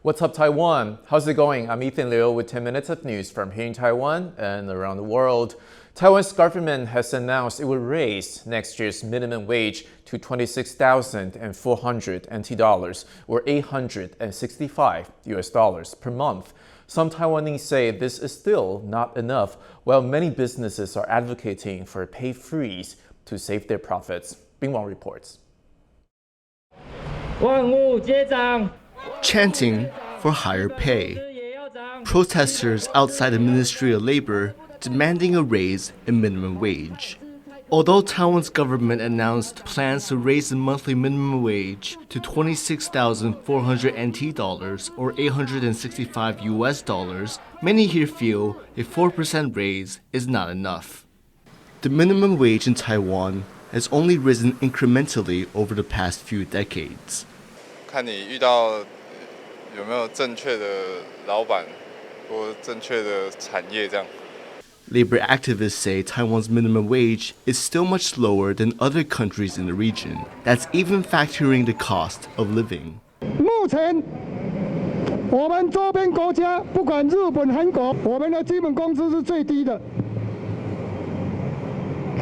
What's up, Taiwan? How's it going? I'm Ethan Liu with 10 minutes of news from here in Taiwan and around the world. Taiwan's government has announced it will raise next year's minimum wage to 26,400 NT dollars or $865 per month. Some Taiwanese say this is still not enough, while many businesses are advocating for a pay freeze to save their profits. Bing Wang reports. Chanting for higher pay. Protesters outside the Ministry of Labor demanding a raise in minimum wage. Although Taiwan's government announced plans to raise the monthly minimum wage to 26,400 NT dollars or $865, many here feel a 4% raise is not enough. The minimum wage in Taiwan has only risen incrementally over the past few decades. 看你遇到有没有正确的老板或正确的产业这样。 Labor activists say Taiwan's minimum wage is still much lower than other countries in the region. That's even factoring the cost of living. 目前我们周边国家，不管日本、韩国，我们的基本工资是最低的。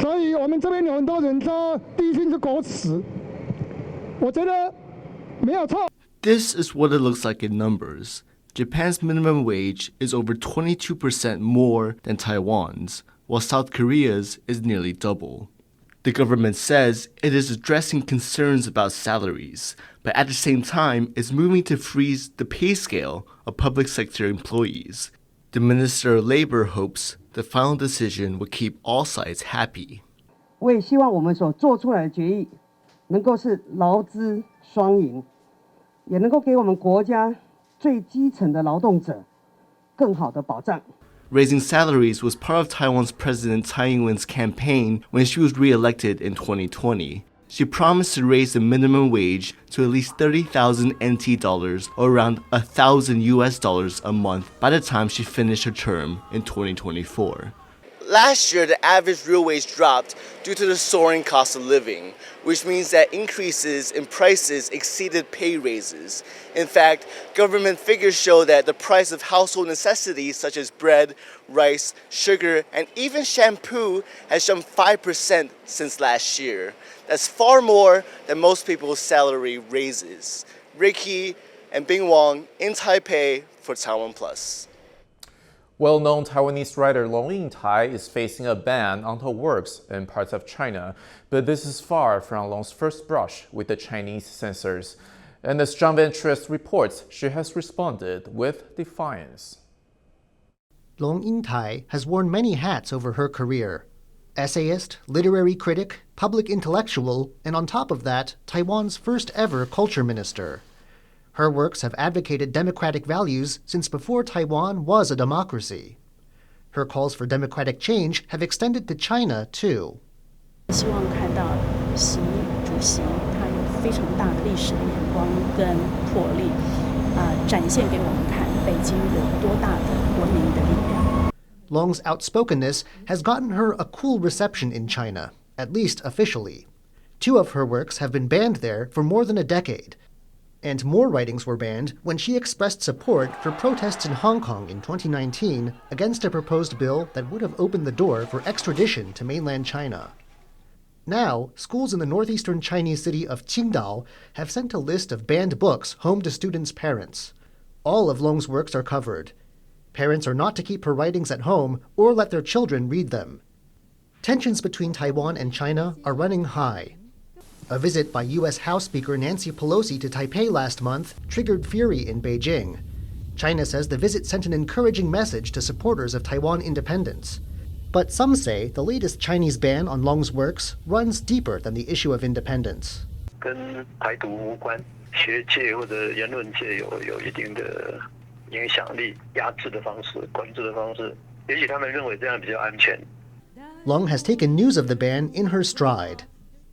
所以我们这边有很多人说低薪是狗屎，我觉得没有错。 This is what it looks like in numbers. Japan's minimum wage is over 22% more than Taiwan's, while South Korea's is nearly double. The government says it is addressing concerns about salaries, but at the same time is moving to freeze the pay scale of public sector employees. The Minister of Labor hopes the final decision will keep all sides happy. 我也希望我们所做出来的决议能够是劳资双赢，也能够给我们国家 最基层的劳动者更好的保障。 Raising salaries was part of Taiwan's President Tsai Ing-wen's campaign when she was re-elected in 2020. She promised to raise the minimum wage to at least 30,000 NT dollars or around $1,000 a month by the time she finished her term in 2024. Last year, the average real wage dropped due to the soaring cost of living, which means that increases in prices exceeded pay raises. In fact, government figures show that the price of household necessities such as bread, rice, sugar, and even shampoo has jumped 5% since last year. That's far more than most people's salary raises. Ricky and Bing Wang in Taipei for TaiwanPlus. Well-known Taiwanese writer Long Ying-tai is facing a ban on her works in parts of China, but this is far from Long's first brush with the Chinese censors. And as John Van Trieste reports, she has responded with defiance. Long Ying-tai has worn many hats over her career. Essayist, literary critic, public intellectual, and on top of that, Taiwan's first ever culture minister. Her works have advocated democratic values since before Taiwan was a democracy. Her calls for democratic change have extended to China, too. 希望看到习主席他有非常大的历史的眼光跟魄力，展现给我们看北京有多大的国民的力量。 Long's outspokenness has gotten her a cool reception in China, at least officially. 2 of her works have been banned there for more than a decade. And more writings were banned when she expressed support for protests in Hong Kong in 2019 against a proposed bill that would have opened the door for extradition to mainland China. Now, schools in the northeastern Chinese city of Qingdao have sent a list of banned books home to students' parents. All of Long's works are covered. Parents are not to keep her writings at home or let their children read them. Tensions between Taiwan and China are running high. A visit by U.S. House Speaker Nancy Pelosi to Taipei last month triggered fury in Beijing. China says the visit sent an encouraging message to supporters of Taiwan independence. But some say the latest Chinese ban on Long's works runs deeper than the issue of independence. 跟台独无关，学界或者言论界有一定的影响力，压制的方式、管制的方式，也许他们认为这样比较安全。 Long has taken news of the ban in her stride.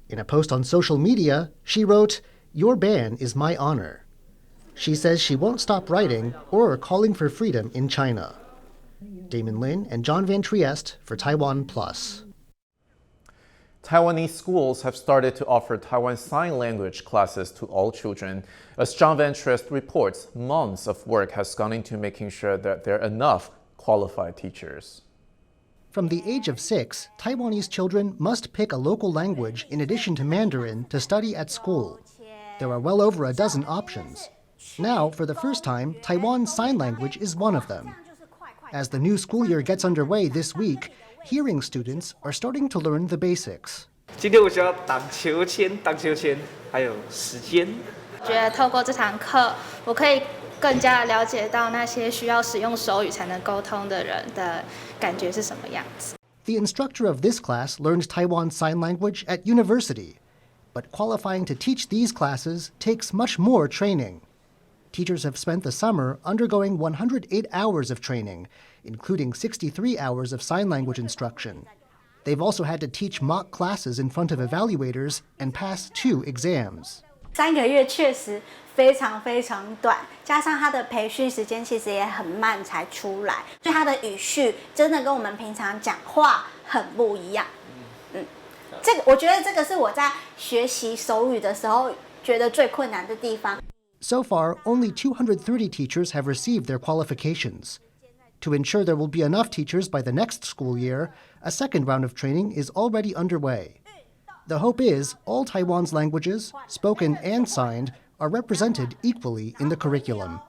In a post on social media, she wrote, "Your ban is my honor." She says she won't stop writing or calling for freedom in China. Damon Lin and John Van Trieste for TaiwanPlus. Taiwanese schools have started to offer Taiwan Sign Language classes to all children. As John Van Trest reports, months of work has gone into making sure that there are enough qualified teachers. From the age of 6, Taiwanese children must pick a local language in addition to Mandarin to study at school. There are well over a dozen options. Now, for the first time, Taiwan Sign Language is one of them. As the new school year gets underway this week, hearing students are starting to learn the basics. 今天我需要荡秋千，还有时间。觉得透过这堂课，我可以更加了解到那些需要使用手语才能沟通的人的感觉是什么样子。The instructor of this class learned Taiwan Sign Language at university, but qualifying to teach these classes takes much more training. Teachers have spent the summer undergoing 108 hours of training, including 63 hours of sign language instruction. They've also had to teach mock classes in front of evaluators and pass 2 exams. 3个月确实非常短，加上他的培训时间其实也很慢才出来，所以他的语序真的跟我们平常讲话很不一样。这个我觉得这个是我在学习手语的时候觉得最困难的地方。So far, only 230 teachers have received their qualifications. To ensure there will be enough teachers by the next school year, a second round of training is already underway. The hope is all Taiwan's languages, spoken and signed, are represented equally in the curriculum.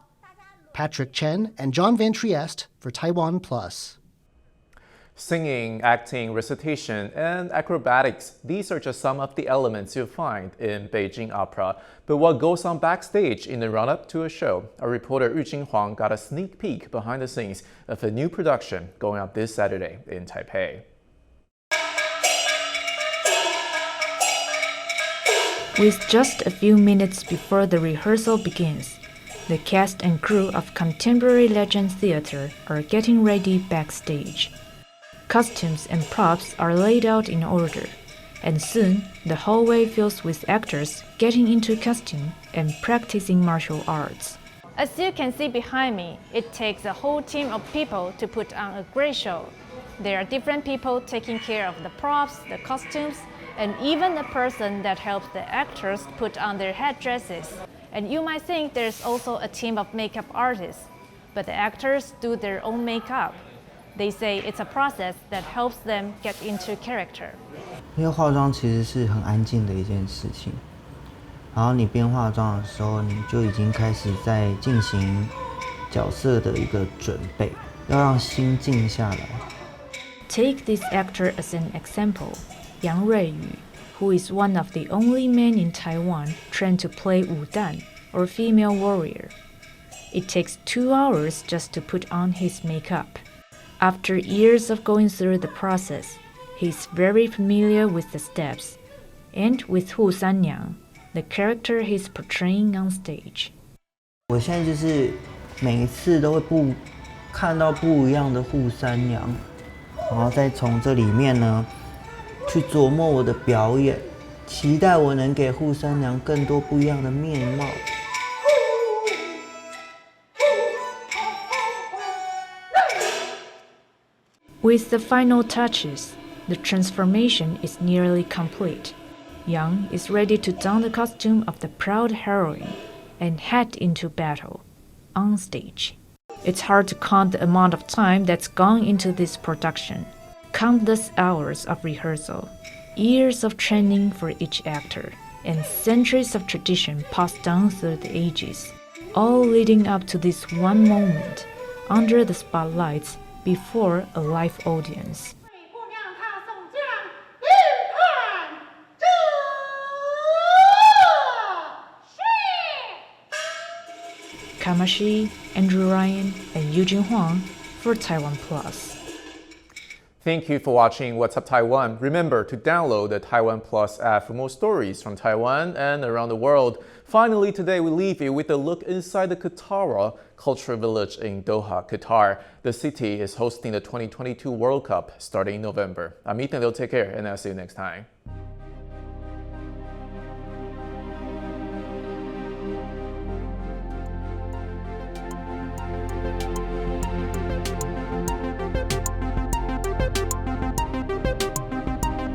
Patrick Chen and John Van Trieste for TaiwanPlus. Singing, acting, recitation, and acrobatics, these are just some of the elements you'll find in Beijing opera. But what goes on backstage in the run-up to a show? Our reporter Yu Jinhuang got a sneak peek behind the scenes of a new production going up this Saturday in Taipei. With just a few minutes before the rehearsal begins, the cast and crew of Contemporary Legend Theatre are getting ready backstage. Costumes and props are laid out in order, and soon the hallway fills with actors getting into costume and practicing martial arts. As you can see behind me, it takes a whole team of people to put on a great show. There are different people taking care of the props, the costumes, and even the person that helps the actors put on their headdresses. And you might think there's also a team of makeup artists, but the actors do their own makeup. They say it's a process that helps them get into character. 因为化妆其实是很安静的一件事情，然后你边化妆的时候，你就已经开始在进行角色的一个准备，要让心静下来。Take this actor as an example, Yang Ruiyu, who is one of the only men in Taiwan trained to play wudan, or female warrior. It takes 2 hours just to put on his makeup. After years of going through the process, he's very familiar with the steps, and with Hu Sanyang, the character he's portraying on stage. 我现在就是每一次都会看到不一样的扈三娘，然后再从这里面呢去琢磨我的表演，期待我能给扈三娘更多不一样的面貌。With the final touches, the transformation is nearly complete. Yang is ready to don the costume of the proud heroine and head into battle, on stage. It's hard to count the amount of time that's gone into this production. Countless hours of rehearsal, years of training for each actor, and centuries of tradition passed down through the ages, all leading up to this one moment, under the spotlights, before a live audience. Kamashi, Andrew Ryan, and Yu Jinhuang for TaiwanPlus. Thank you for watching What's Up Taiwan. Remember to download the TaiwanPlus app for more stories from Taiwan and around the world. Finally, today we leave you with a look inside the Qatar Cultural Village in Doha, Qatar. The city is hosting the 2022 World Cup starting in November. I'm Ethan, take care, and I'll see you next time.